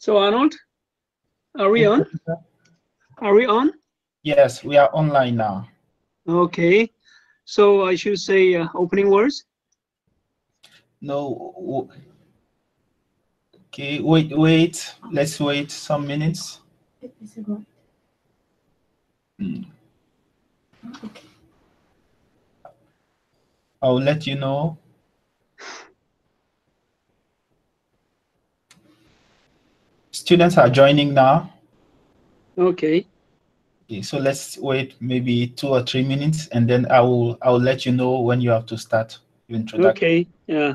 So Arnold, are we on? Are we on? Yes, we are online now. Okay. So I should say opening words? No. Okay, wait. Let's wait some minutes. I'll let you know. Students are joining now. Okay. Okay, so let's wait maybe 2 or 3 minutes, and then I'll let you know when you have to start your introduction. Okay. Yeah.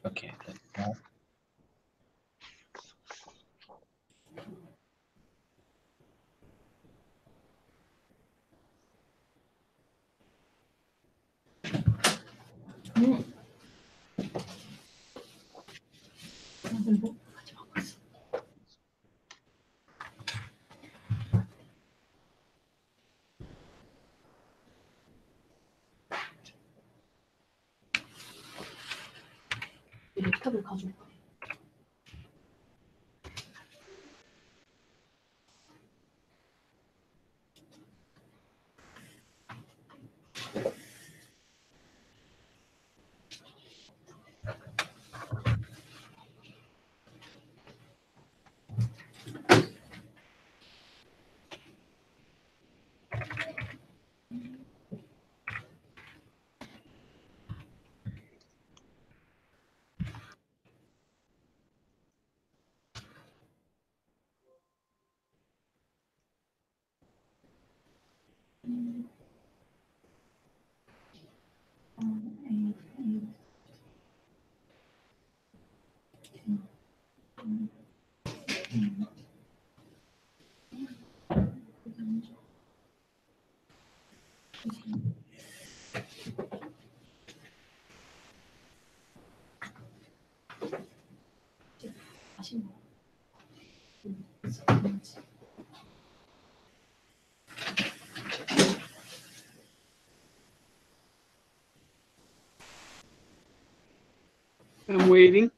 Okay. I'm waiting.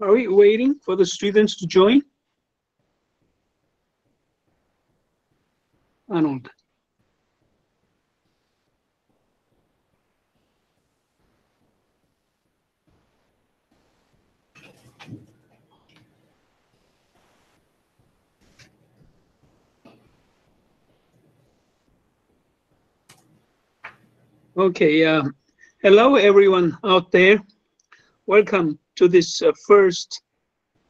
Are we waiting for the students to join? Arnold. Okay. Hello, everyone out there. Welcome to this first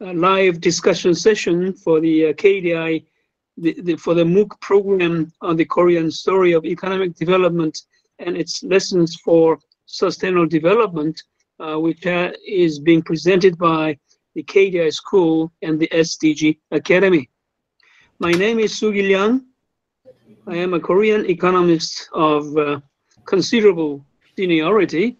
live discussion session for the KDI, for the MOOC program on the Korean story of economic development and its lessons for sustainable development, which is being presented by the KDI School and the SDG Academy. My name is Soogil Young. I am a Korean economist of considerable seniority,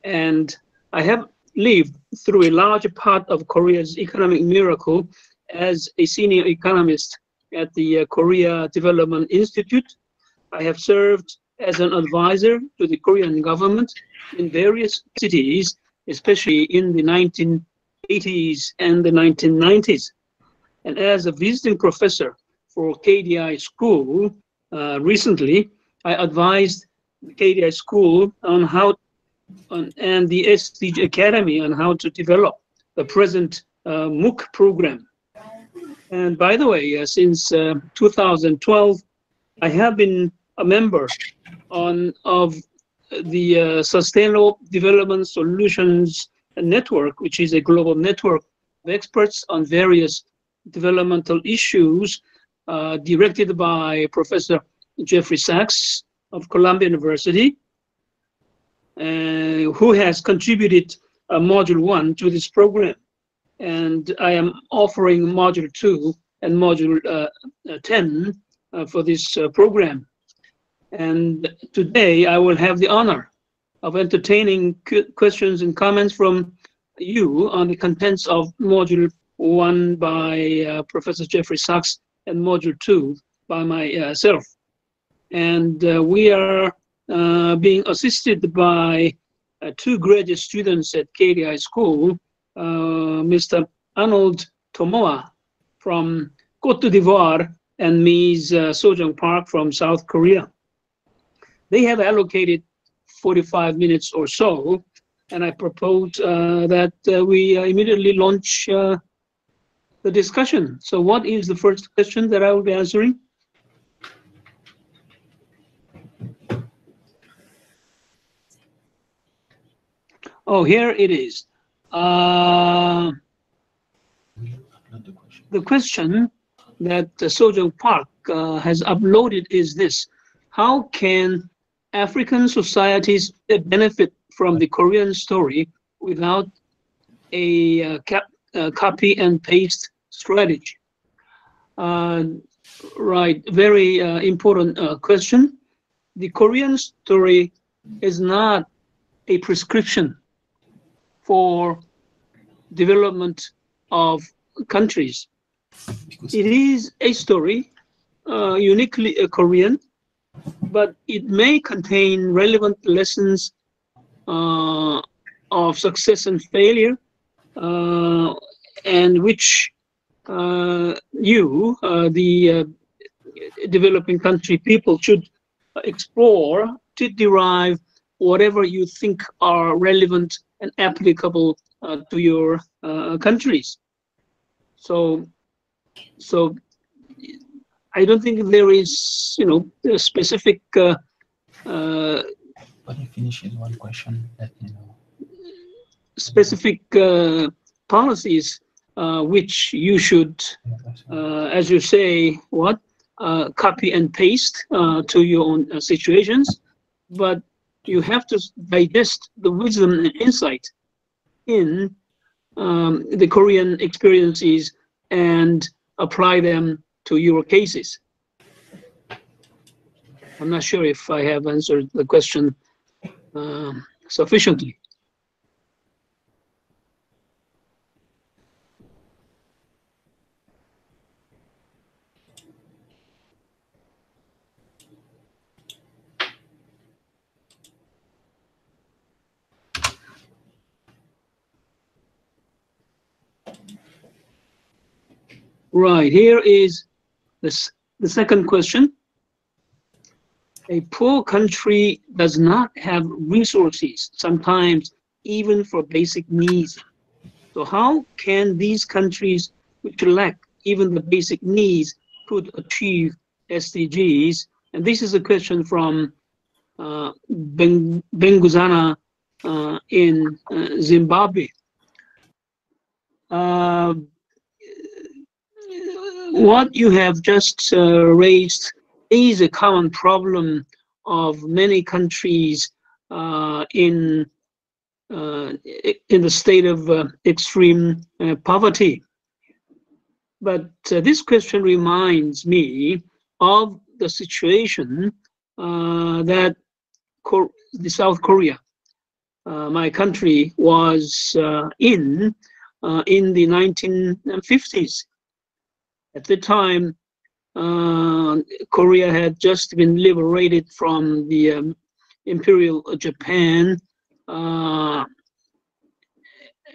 and I have lived through a large part of Korea's economic miracle as a senior economist at the Korea Development Institute, I have served as an advisor to the Korean government in various cities, especially in the 1980s and the 1990s. And as a visiting professor for KDI school, recently, I advised the KDI school on and the SDG Academy on how to develop the present MOOC program. And by the way, since 2012, I have been a member of the Sustainable Development Solutions Network, which is a global network of experts on various developmental issues directed by Professor Jeffrey Sachs of Columbia University, who has contributed Module 1 to this program. And I am offering Module 2 and Module 10 for this program. And today I will have the honor of entertaining questions and comments from you on the contents of Module 1 by Professor Jeffrey Sachs and Module 2 by myself. And we are being assisted by two graduate students at KDI School, Mr. Arnold Tomoa from Cote d'Ivoire and Ms. Soojung Park from South Korea. They have allocated 45 minutes or so, and I propose that we immediately launch the discussion. So what is the first question that I will be answering? Oh, here it is. The question that Soojung Park has uploaded is this: how can African societies benefit from the Korean story without a copy and paste strategy? Right, very important question. The Korean story is not a prescription for development of countries. It is a story uniquely Korean, but it may contain relevant lessons of success and failure, and which the developing country people should explore to derive whatever you think are relevant and applicable to your countries. So I don't think there is, a specific. But you finish in one question, let me know. Specific policies which you should, as you say, copy and paste to your own situations, but you have to digest the wisdom and insight in the Korean experiences and apply them to your cases. I'm not sure if I have answered the question sufficiently. Right, here is the second question. A poor country does not have resources, sometimes even for basic needs. So how can these countries which lack even the basic needs could achieve SDGs? And this is a question from Benguzana in Zimbabwe. What you have just raised is a common problem of many countries in the state of extreme poverty. But this question reminds me of the situation that the South Korea, my country, was in the 1950s. At the time, Korea had just been liberated from the Imperial Japan,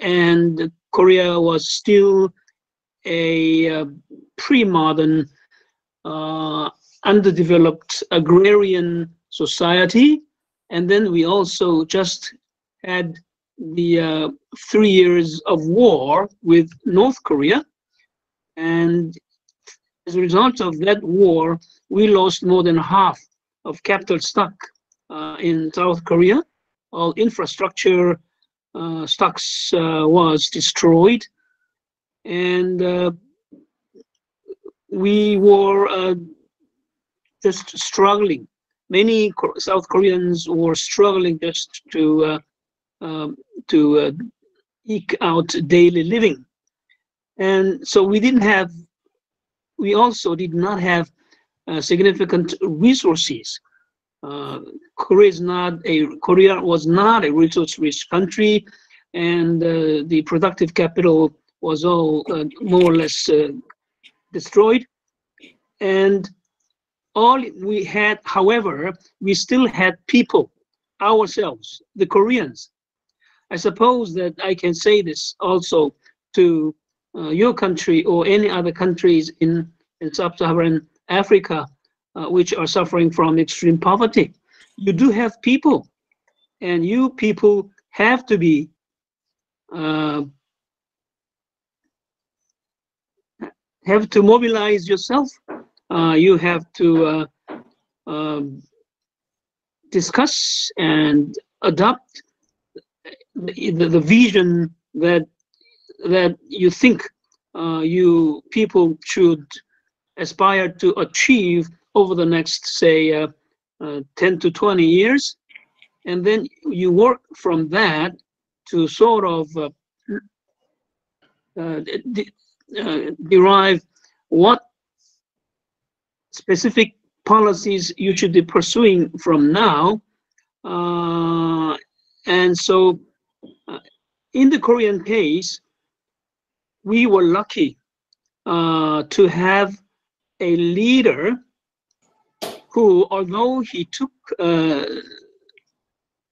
and Korea was still a pre-modern, underdeveloped agrarian society. And then we also just had the 3 years of war with North Korea. And as a result of that war, we lost more than half of capital stock in South Korea. All infrastructure stocks was destroyed. And we were just struggling. Many South Koreans were struggling just to eke out daily living. And so we also did not have significant resources. Korea was not a resource-rich country, and the productive capital was all more or less destroyed. And all we had, however, we still had people, ourselves, the Koreans. I suppose that I can say this also to your country or any other countries in sub-Saharan Africa, which are suffering from extreme poverty. You do have people, and you people have to be have to mobilize yourself. You have to discuss and adopt the vision that you think you people should aspire to achieve over the next, say, 10 to 20 years. And then you work from that to sort of derive what specific policies you should be pursuing from now. And so in the Korean case, we were lucky to have a leader who, although he took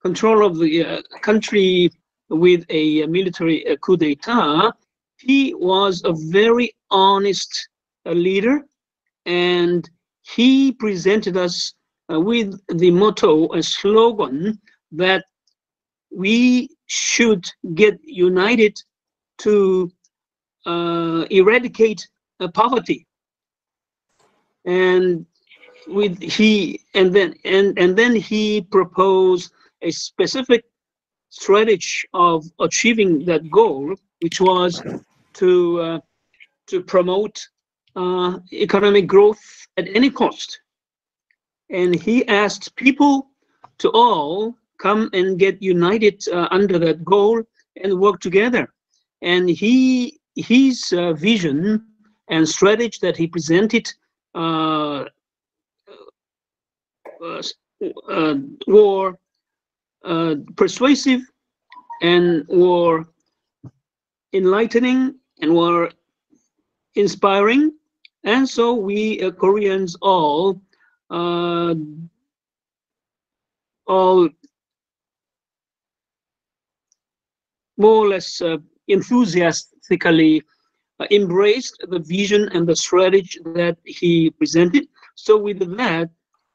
control of the country with a military coup d'etat, he was a very honest leader, and he presented us with the motto, a slogan, that we should get united to eradicate poverty. And then he proposed a specific strategy of achieving that goal, which was to promote economic growth at any cost. And he asked people to all come and get united under that goal and work together. And his vision and strategy that he presented were persuasive and were enlightening and were inspiring. And so we Koreans all more or less enthusiastically embraced the vision and the strategy that he presented. So with that,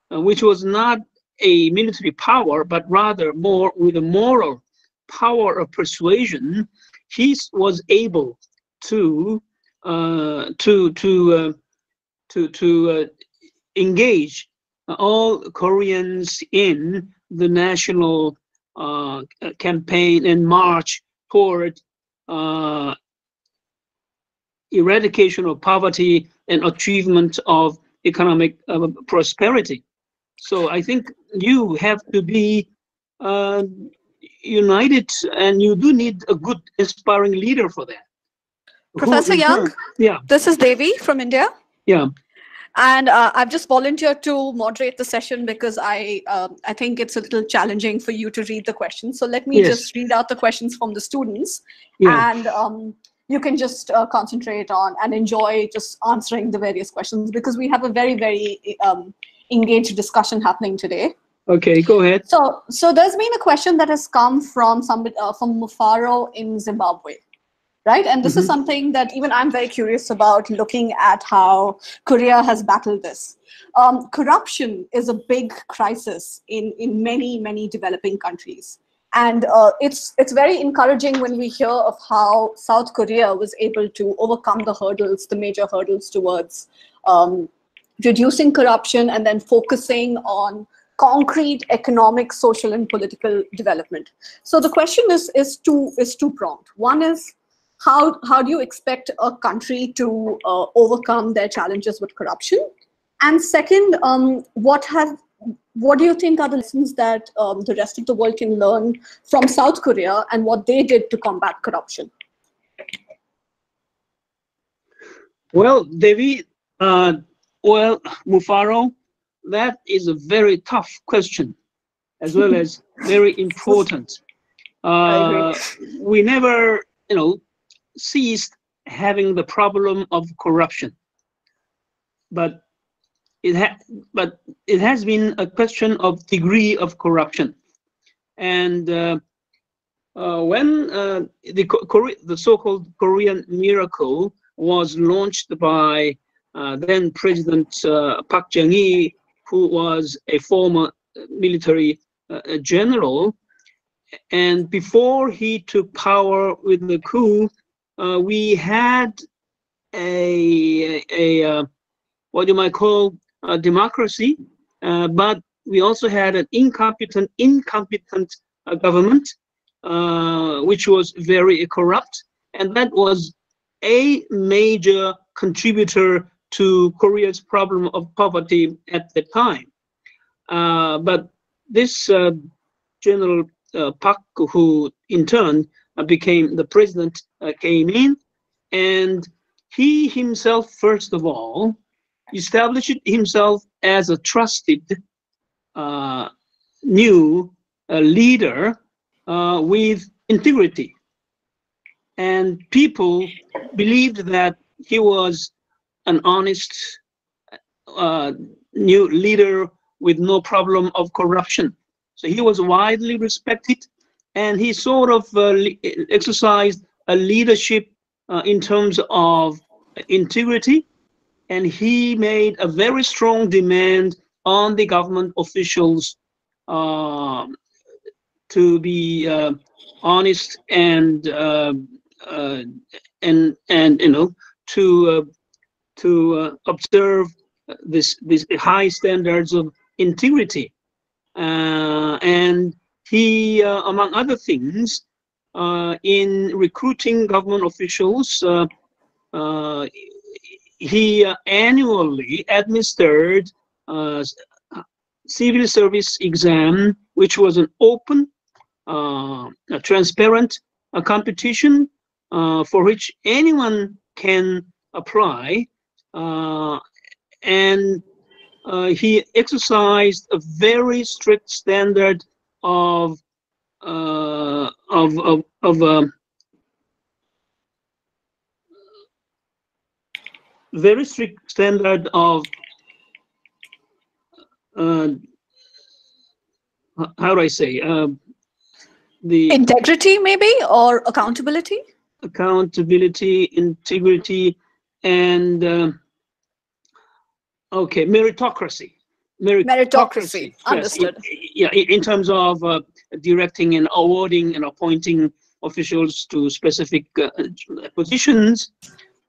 which was not a military power, but rather more with a moral power of persuasion, he was able to engage all Koreans in the national campaign and march toward eradication of poverty and achievement of economic prosperity. So I think you have to be united, and you do need a good, inspiring leader for that. Professor Young, yeah. This is Devi from India. Yeah. And I've just volunteered to moderate the session because I think it's a little challenging for you to read the questions. So let me just read out the questions from the students. Yeah. And you can just concentrate on and enjoy just answering the various questions, because we have a very, very engaged discussion happening today. Okay, go ahead. So there's been a question that has come from somebody from Mufaro in Zimbabwe, right? And this is something that even I'm very curious about, looking at how Korea has battled this. Corruption is a big crisis in many, many developing countries. And it's very encouraging when we hear of how South Korea was able to overcome the hurdles, the major hurdles towards reducing corruption and then focusing on concrete economic, social, and political development. So the question is two-pronged. One is, how do you expect a country to overcome their challenges with corruption? And second, what do you think are the lessons that the rest of the world can learn from South Korea and what they did to combat corruption? Well, Devi, Mufaro, that is a very tough question, as well as very important. I agree. We never, ceased having the problem of corruption, but it has been a question of degree of corruption. And when the so-called Korean miracle was launched by then President Park Chung-hee, who was a former military general, and before he took power with the coup, we had a what you might call a democracy, but we also had an incompetent government, which was very corrupt, and that was a major contributor to Korea's problem of poverty at the time. But this General Park, who in turn became the president, came in, and he himself, first of all, established himself as a trusted new leader with integrity. And people believed that he was an honest new leader with no problem of corruption. So he was widely respected, and he sort of exercised a leadership in terms of integrity, and he made a very strong demand on the government officials to be honest and to observe these high standards of integrity. And he, among other things, in recruiting government officials, he annually administered civil service exam, which was an open, transparent competition for which anyone can apply, and he exercised a very strict standard of very strict standard of how do I say the integrity, maybe, or accountability? Accountability, integrity, and okay, meritocracy. Meritocracy. Understood. Yes, in terms of directing and awarding and appointing officials to specific positions,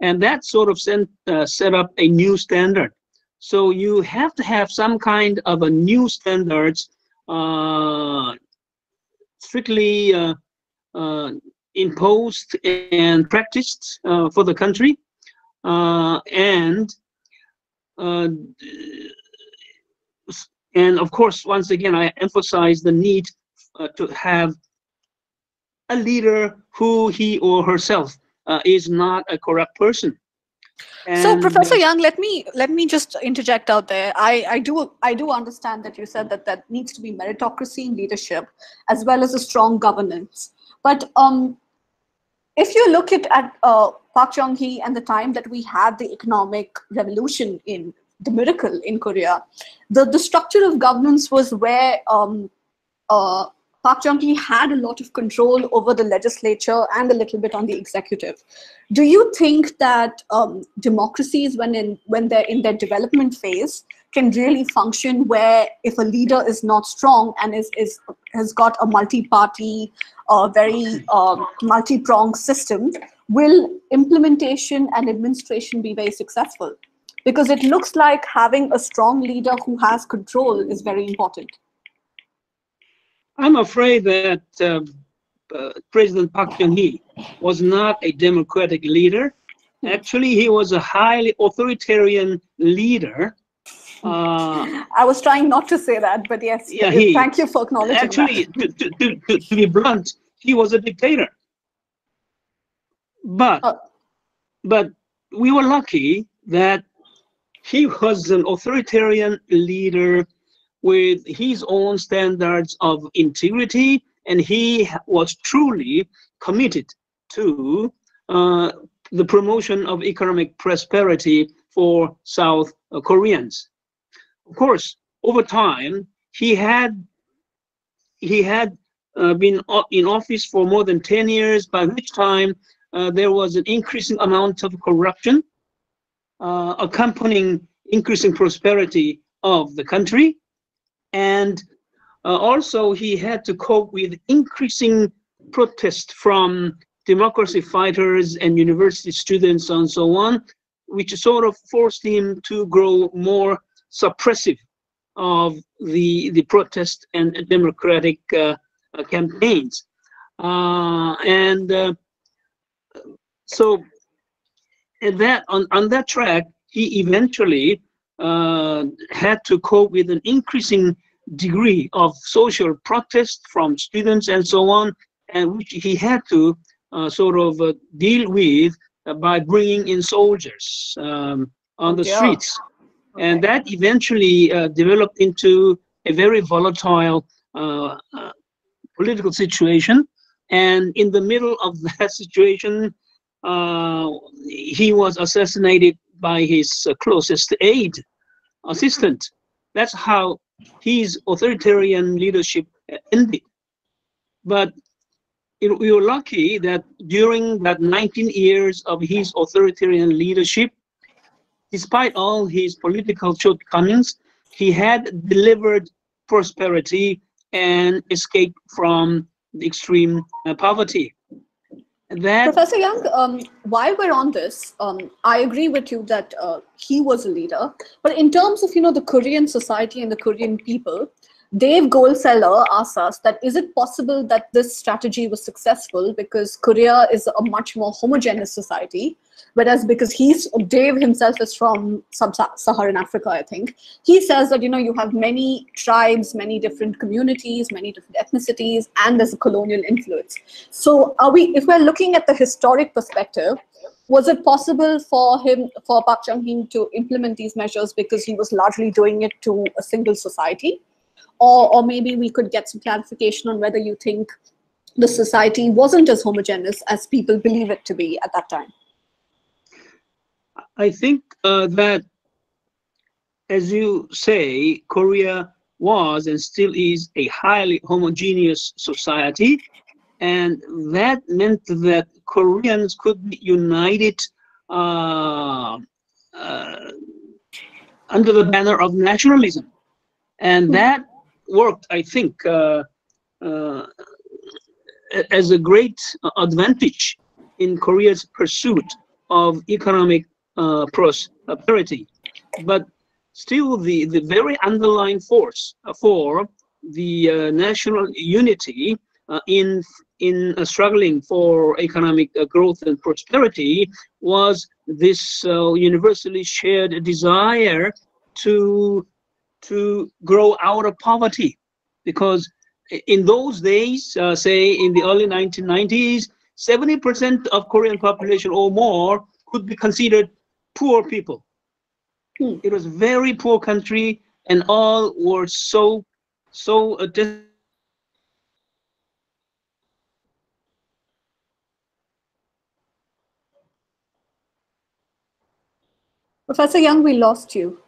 and that sort of set up a new standard. So you have to have some kind of a new standards strictly imposed and practiced for the country, and of course, once again, I emphasize the need to have a leader who he or herself is not a corrupt person. And, so, Professor Young, let me just interject out there. I do understand that you said that needs to be meritocracy in leadership as well as a strong governance. But if you look at Park Chung-hee and the time that we had the economic revolution in the miracle in Korea, the structure of governance was where Park Chung-hee had a lot of control over the legislature and a little bit on the executive. Do you think that democracies, when they're in their development phase, can really function where if a leader is not strong and has got a multi-party, very multi-pronged system, will implementation and administration be very successful? Because it looks like having a strong leader who has control is very important. I'm afraid that President Park Chung-hee was not a democratic leader. Actually, he was a highly authoritarian leader. I was trying not to say that, but yes, yeah, thank you for acknowledging actually, that. to be blunt, he was a dictator. But we were lucky that he was an authoritarian leader with his own standards of integrity, and he was truly committed to the promotion of economic prosperity for South Koreans. Of course, over time, he had been in office for more than 10 years, by which time there was an increasing amount of corruption, accompanying increasing prosperity of the country. And also he had to cope with increasing protest from democracy fighters and university students and so on, which sort of forced him to grow more suppressive of the protest and democratic campaigns. So on that track, he eventually had to cope with an increasing degree of social protest from students and so on, and which he had to deal with by bringing in soldiers on the streets. And that eventually developed into a very volatile political situation. And in the middle of that situation, he was assassinated by his closest assistant. That's how his authoritarian leadership ended. But we were lucky that during that 19 years of his authoritarian leadership, despite all his political shortcomings, he had delivered prosperity and escaped from the extreme poverty. Professor Young, while we're on this, I agree with you that he was a leader. But in terms of the Korean society and the Korean people, Dave Goldfeller asks us that is it possible that this strategy was successful because Korea is a much more homogeneous society, whereas because Dave himself is from sub-Saharan Africa, I think, he says that you have many tribes, many different communities, many different ethnicities, and there's a colonial influence. So if we're looking at the historic perspective, was it possible for Park Chung-hee to implement these measures because he was largely doing it to a single society? Or maybe we could get some clarification on whether you think the society wasn't as homogeneous as people believe it to be at that time. I think that, as you say, Korea was and still is a highly homogeneous society, and that meant that Koreans could be united under the banner of nationalism. And that worked, I think, as a great advantage in Korea's pursuit of economic prosperity. But still, the very underlying force for the national unity in struggling for economic growth and prosperity was this universally shared desire to grow out of poverty. Because in those days, say in the early 1990s, 70% of Korean population or more could be considered poor people. It was a very poor country, and all were so Professor Young, we lost you.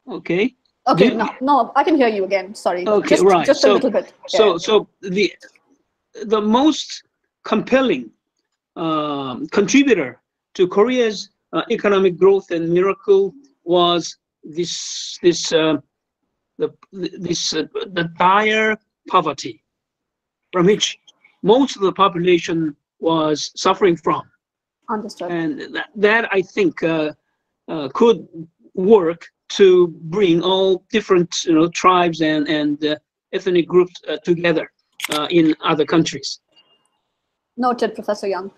Okay. Okay, no, I can hear you again. Sorry. Okay, just a little bit. So the most compelling contributor to Korea's economic growth and miracle was the dire poverty from which most of the population was suffering from. Understood. And that I think could work to bring all different tribes and ethnic groups together in other countries. Noted, Professor Young.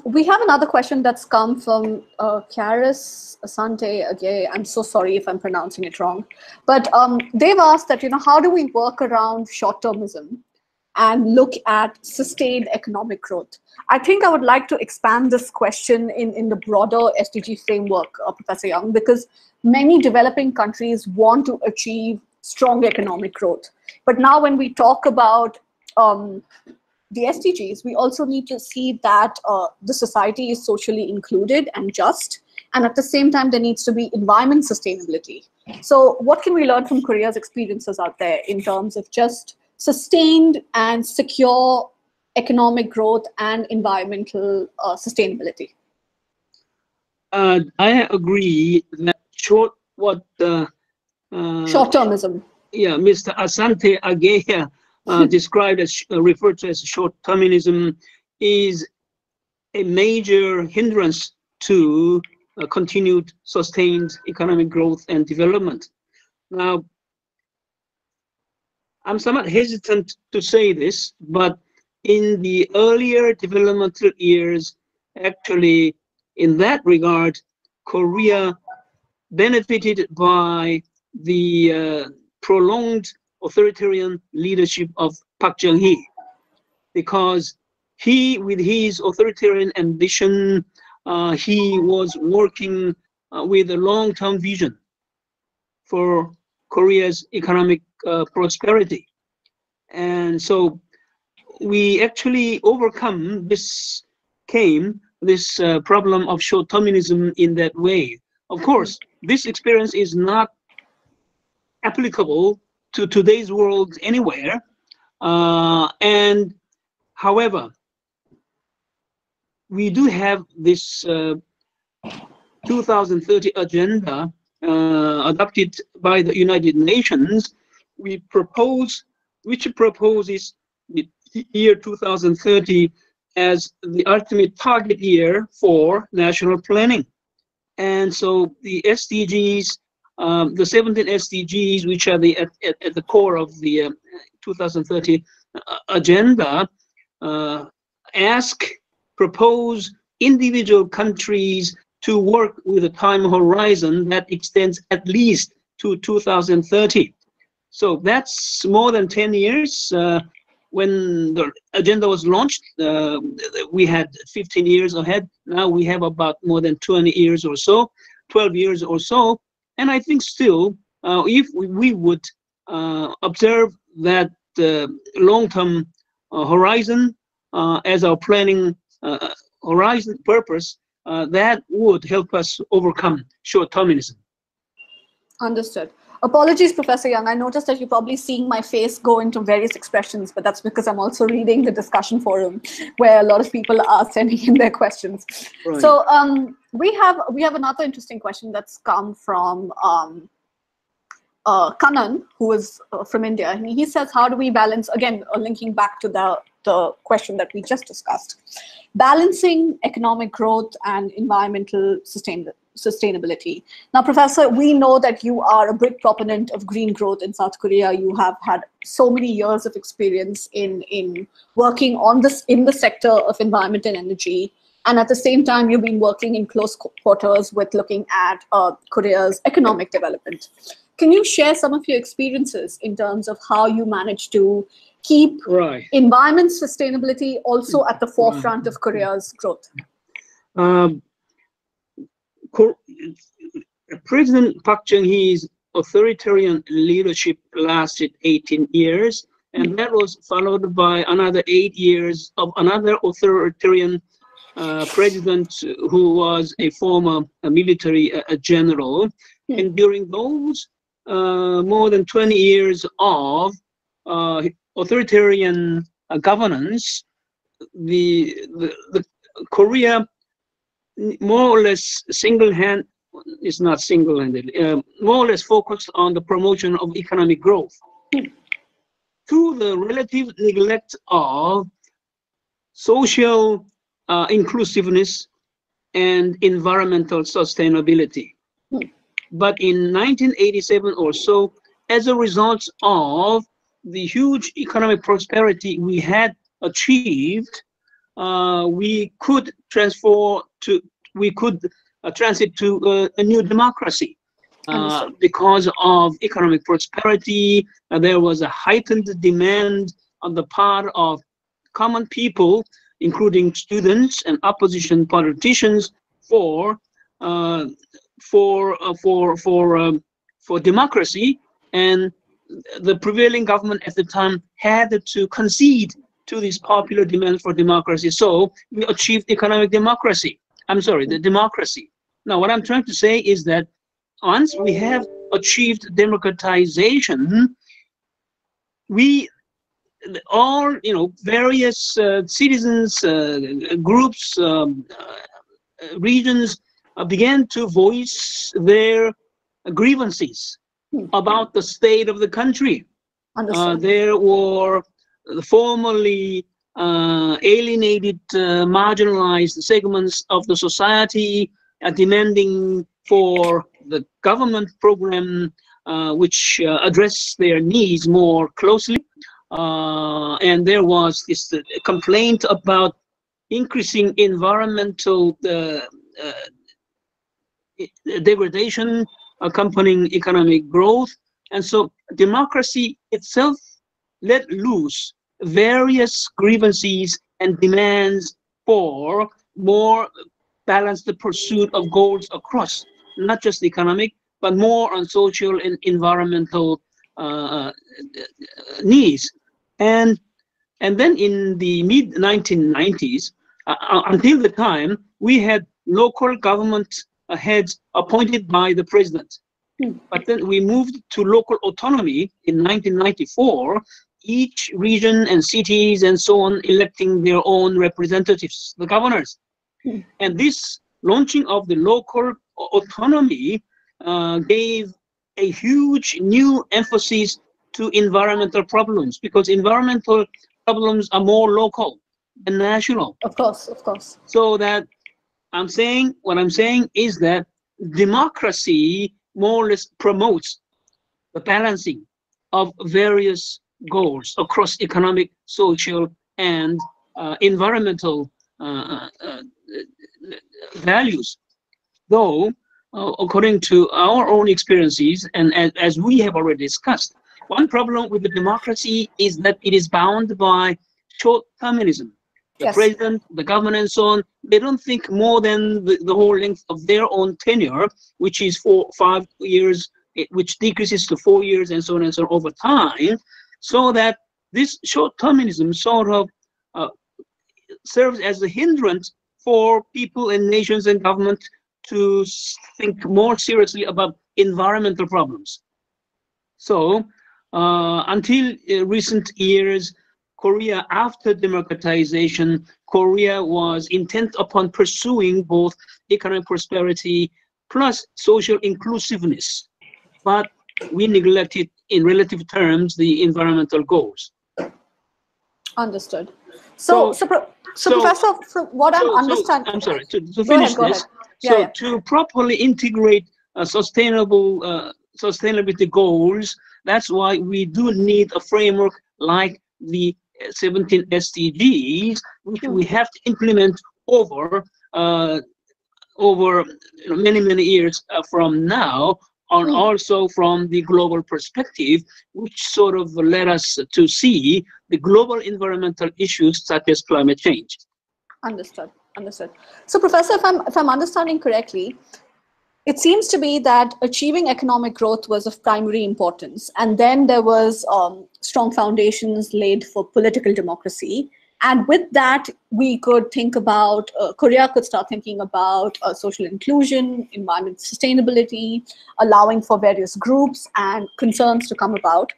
We have another question that's come from Karis Asante Again. I'm so sorry if I'm pronouncing it wrong, but they've asked that how do we work around short-termism and look at sustained economic growth? I think I would like to expand this question in the broader SDG framework, Professor Young, because many developing countries want to achieve strong economic growth. But now when we talk about the SDGs, we also need to see that the society is socially included and just, and at the same time, there needs to be environment sustainability. So what can we learn from Korea's experiences out there in terms of just sustained and secure economic growth and environmental sustainability? I agree that short-termism. Yeah, Mr. Asante Agea described as referred to as short-termism is a major hindrance to continued sustained economic growth and development. Now, I'm somewhat hesitant to say this, but in the earlier developmental years, actually, in that regard, Korea benefited by the prolonged authoritarian leadership of Park Chung-hee, because he, with his authoritarian ambition, he was working with a long-term vision for Korea's economic prosperity. And so we actually overcome this problem of short-termism in that way. Of course, this experience is not applicable to today's world anywhere. And however, we do have this 2030 agenda adopted by the United Nations, which proposes the year 2030 as the ultimate target year for national planning. And so the SDGs, the 17 SDGs, which are at the core of the 2030 agenda, propose individual countries to work with a time horizon that extends at least to 2030. So that's more than 10 years. When the agenda was launched, we had 15 years ahead. Now we have about more than 20 years or so, 12 years or so. And I think still, if we would observe that long-term horizon as our planning horizon purpose, that would help us overcome short-termism. Understood. Apologies, Professor Young. I noticed that you're probably seeing my face go into various expressions, but that's because I'm also reading the discussion forum where a lot of people are sending in their questions. Right. So we have another interesting question that's come from Kanan, who is from India. And he says, how do we balance, again, linking back to the question that we just discussed, balancing economic growth and environmental sustainability. Now, Professor, we know that you are a big proponent of green growth in South Korea. You have had so many years of experience in working on this in the sector of environment and energy. And at the same time, you've been working in close quarters with looking at Korea's economic development. Can you share some of your experiences in terms of how you manage to keep environment sustainability also at the forefront of Korea's growth? President Park Chung-hee's authoritarian leadership lasted 18 years, and that was followed by another 8 years of another authoritarian president who was a former military general. And during those more than 20 years of authoritarian governance, the Korea more or less it's not single-handed, more or less focused on the promotion of economic growth through the relative neglect of social inclusiveness and environmental sustainability. But in 1987 or so, as a result of the huge economic prosperity we had achieved, we could transit to a new democracy. Because of economic prosperity, there was a heightened demand on the part of common people, including students and opposition politicians, for democracy, and the prevailing government at the time had to concede to this popular demand for democracy. So we achieved economic democracy. The democracy. Now, what I'm trying to say is that once we have achieved democratization, various citizens, groups, regions began to voice their grievances about the state of the country. There were formerly alienated, marginalized segments of the society demanding for the government program which address their needs more closely. And there was this complaint about increasing environmental degradation accompanying economic growth. And so democracy itself let loose various grievances and demands for more balanced pursuit of goals across, not just economic, but more on social and environmental needs. And then in the mid-1990s, until the time, we had local government heads appointed by the president. But then we moved to local autonomy in 1994, each region and cities and so on electing their own representatives, the governors. And this launching of the local autonomy gave a huge new emphasis to environmental problems, because environmental problems are more local than national. Of course. So that what I'm saying is that democracy more or less promotes the balancing of various goals across economic, social, and environmental values. Though, according to our own experiences, and as we have already discussed, one problem with the democracy is that it is bound by short-termism. The president, the government, and so on, they don't think more than the whole length of their own tenure, which is 5 years, which decreases to 4 years, and so on over time, so that this short-termism sort of serves as a hindrance for people and nations and government to think more seriously about environmental problems. So until recent years, Korea, after democratization, Korea was intent upon pursuing both economic prosperity plus social inclusiveness, but we neglected, in relative terms, the environmental goals. Understood. So Professor, from what I'm understanding, I'm sorry, to finish this. To properly integrate sustainability goals, that's why we do need a framework like the 17 SDGs, which we have to implement over many years from now, and also from the global perspective, which sort of led us to see the global environmental issues such as climate change. Understood. So, Professor, if I'm understanding correctly, it seems to be that achieving economic growth was of primary importance, and then there was strong foundations laid for political democracy, And with that, we could think about, Korea could start thinking about social inclusion, environment sustainability, allowing for various groups and concerns to come about.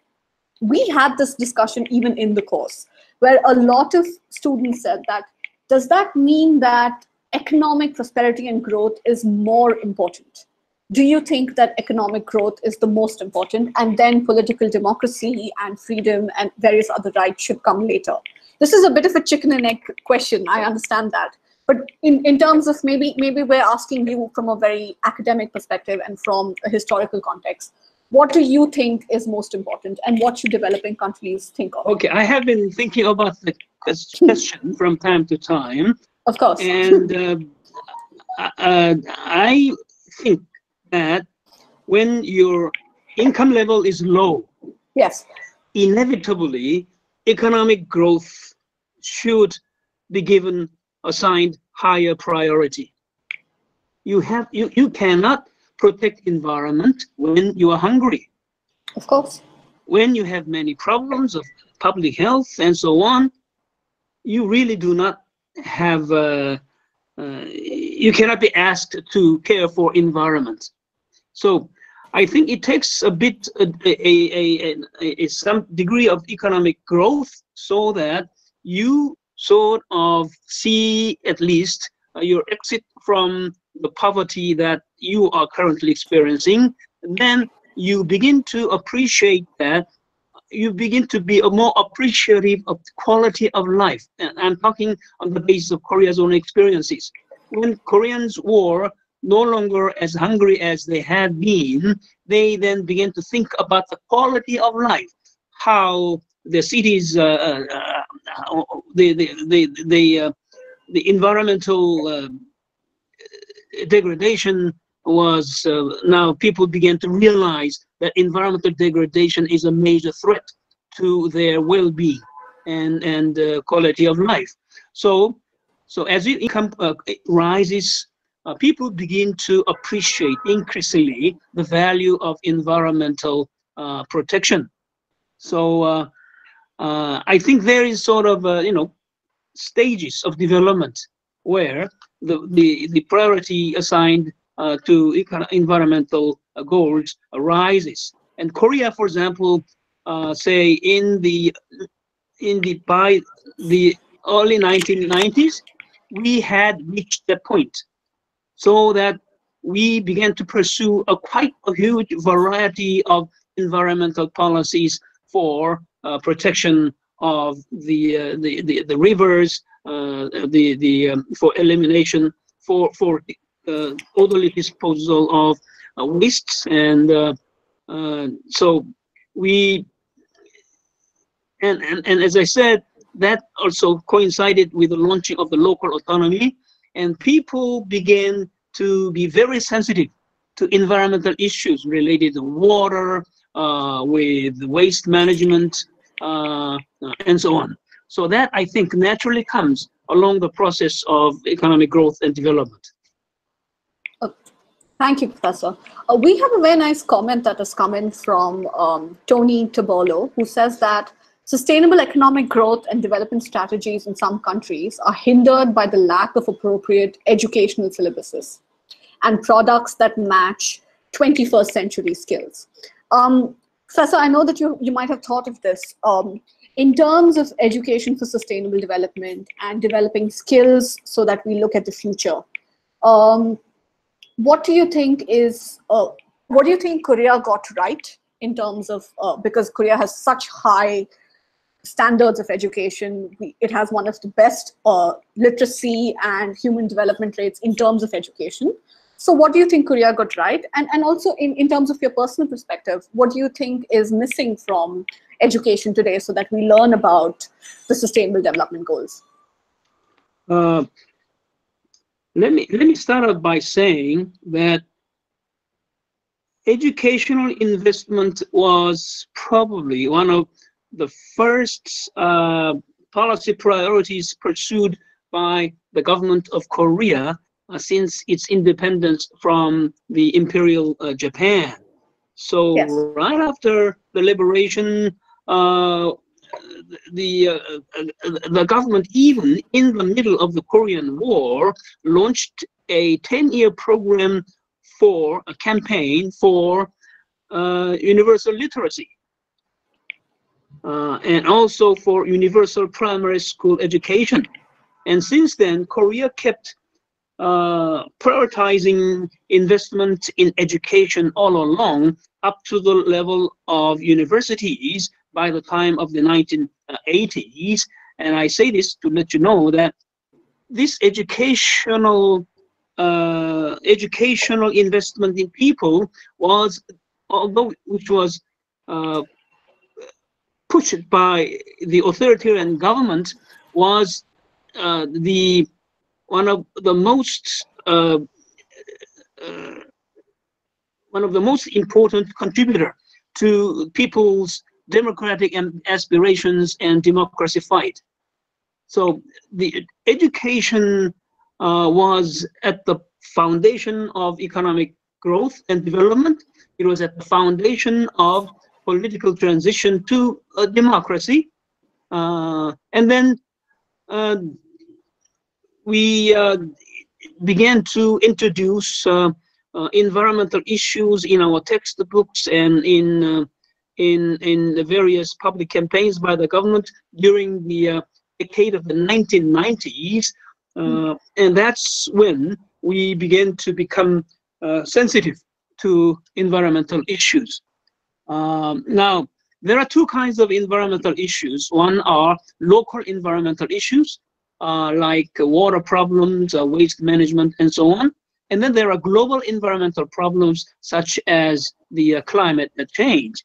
We had this discussion even in the course, where a lot of students said that, does that mean that economic prosperity and growth is more important? Do you think that economic growth is the most important, and then political democracy and freedom and various other rights should come later? This is a bit of a chicken and egg question, I understand that. But in terms of maybe we're asking you from a very academic perspective and from a historical context, what do you think is most important, and what should developing countries think of? Okay, I have been thinking about the question from time to time. Of course. And I think that when your income level is low, yes, inevitably economic growth should be given assigned higher priority. You cannot protect environment when you are hungry. Of course. When you have many problems of public health and so on, you really do not have, you cannot be asked to care for environment. So I think it takes a bit, some degree of economic growth so that you sort of see at least your exit from the poverty that you are currently experiencing. And then you begin to appreciate that, you begin to be more appreciative of the quality of life. And I'm talking on the basis of Korea's own experiences. When Koreans were no longer as hungry as they had been, they then began to think about the quality of life, how the cities, the environmental degradation was, now people began to realize that environmental degradation is a major threat to their well-being and quality of life. So as the income rises, people begin to appreciate increasingly the value of environmental protection. So I think there is sort of stages of development where the priority assigned to environmental goals arises. And Korea, for example, say by the early 1990s, we had reached that point, so that we began to pursue quite a huge variety of environmental policies for protection of the rivers, for elimination, for orderly disposal of wastes, and so we and as I said, that also coincided with the launching of the local autonomy, and people began to be very sensitive to environmental issues related to water, with waste management, and so on. So that, I think, naturally comes along the process of economic growth and development. Thank you, Professor. We have a very nice comment that has come in from Tony Tabolo, who says that sustainable economic growth and development strategies in some countries are hindered by the lack of appropriate educational syllabuses and products that match 21st century skills. Professor, I know that you might have thought of this. In terms of education for sustainable development and developing skills so that we look at the future, what do you think Korea got right in terms of, because Korea has such high standards of education, it has one of the best literacy and human development rates in terms of education. So what do you think Korea got right? And also in terms of your personal perspective, what do you think is missing from education today so that we learn about the sustainable development goals? Let me start out by saying that educational investment was probably one of the first policy priorities pursued by the government of Korea since its independence from the Imperial Japan. So yes, right after the liberation, the government, even in the middle of the Korean War, launched a 10-year program for a campaign for universal literacy, and also for universal primary school education. And since then, Korea kept prioritizing investment in education all along, up to the level of universities by the time of the 1980s. And I say this to let you know that this educational investment in people was, although which was pushed by the authoritarian government, was one of the most important contributor to people's democratic aspirations and democracy fight. So the education was at the foundation of economic growth and development. It was at the foundation of political transition to a democracy. And then we began to introduce environmental issues in our textbooks and in the various public campaigns by the government during the decade of the 1990s. And that's when we began to become sensitive to environmental issues. Now, there are two kinds of environmental issues. One are local environmental issues, like water problems, waste management, and so on. And then there are global environmental problems, such as the climate change.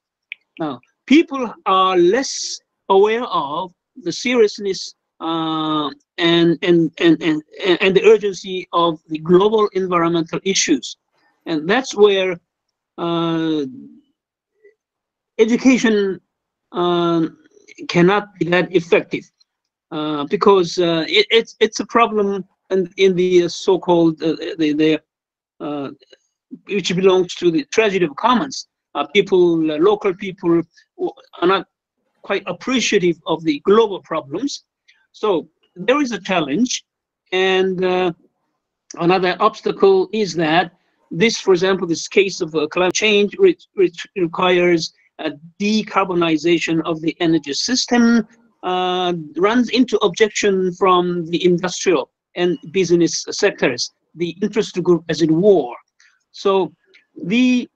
Now, people are less aware of the seriousness and the urgency of the global environmental issues. And that's where education cannot be that effective, because it's a problem in the so-called which belongs to the tragedy of commons. Local people are not quite appreciative of the global problems. So there is a challenge, and another obstacle is that this, for example, this case of climate change, which requires a decarbonization of the energy system, runs into objection from the industrial and business sectors, the interest group as in war. So the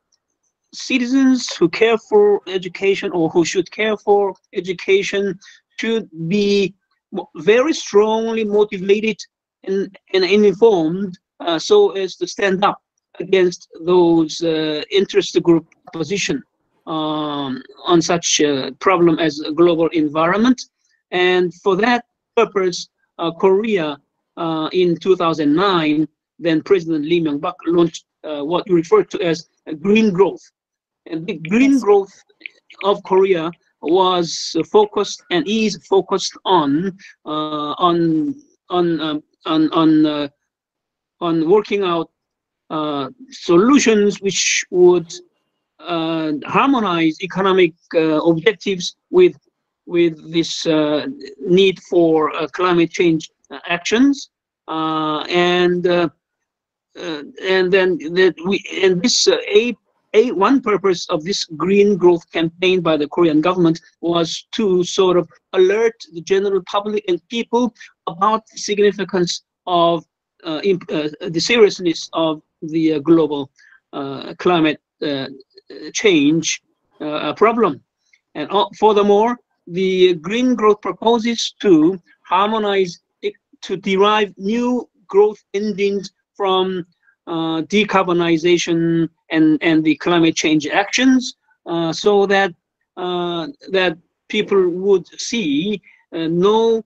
citizens who care for education, or who should care for education, should be very strongly motivated and informed, so as to stand up against those interest group position on such a problem as a global environment. And for that purpose, Korea in 2009, then President Lee Myung-bak launched what you refer to as green growth. And the green growth of Korea was focused and is focused on working out solutions which would harmonize economic objectives with this need for climate change actions, and then one purpose of this green growth campaign by the Korean government was to sort of alert the general public and people about the significance of the seriousness of the global climate change problem. And furthermore, the green growth proposes to harmonize, to derive new growth engines from decarbonization and the climate change actions, so that that people would see no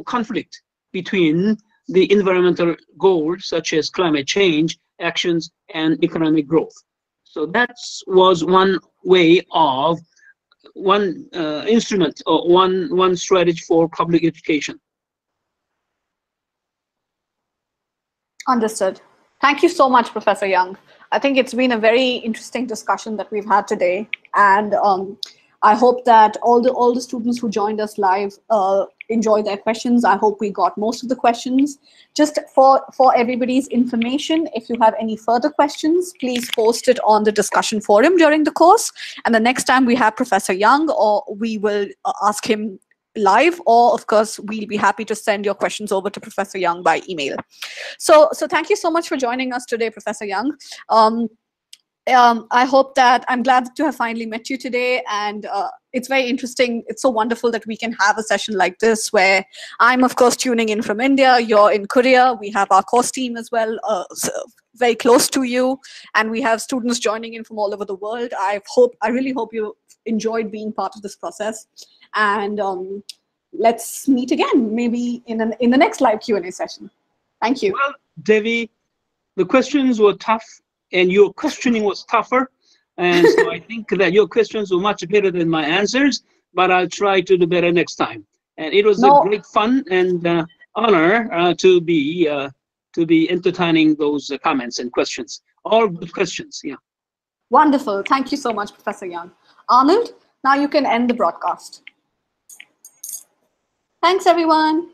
conflict between the environmental goals such as climate change actions and economic growth. So that was one way of one instrument or one strategy for public education. Understood. Thank you so much, Professor Young. I think it's been a very interesting discussion that we've had today. And I hope that all the students who joined us live enjoy their questions. I hope we got most of the questions. Just for everybody's information, if you have any further questions, please post it on the discussion forum during the course. And the next time we have Professor Young, or we will ask him live, or of course, we'll be happy to send your questions over to Professor Young by email. So thank you so much for joining us today, Professor Young. I hope that I'm glad to have finally met you today, and it's very interesting. It's so wonderful that we can have a session like this where I'm, of course, tuning in from India, you're in Korea, we have our course team as well, so very close to you, and we have students joining in from all over the world. I really hope you enjoyed being part of this process, and let's meet again, maybe in the next live Q&A session. Thank you. Well, Devi, the questions were tough, and your questioning was tougher. And so I think that your questions were much better than my answers, but I'll try to do better next time. And it was a great fun and honor to be entertaining those comments and questions. All good questions, yeah. Wonderful. Thank you so much, Professor Young. Arnold, now you can end the broadcast. Thanks, everyone.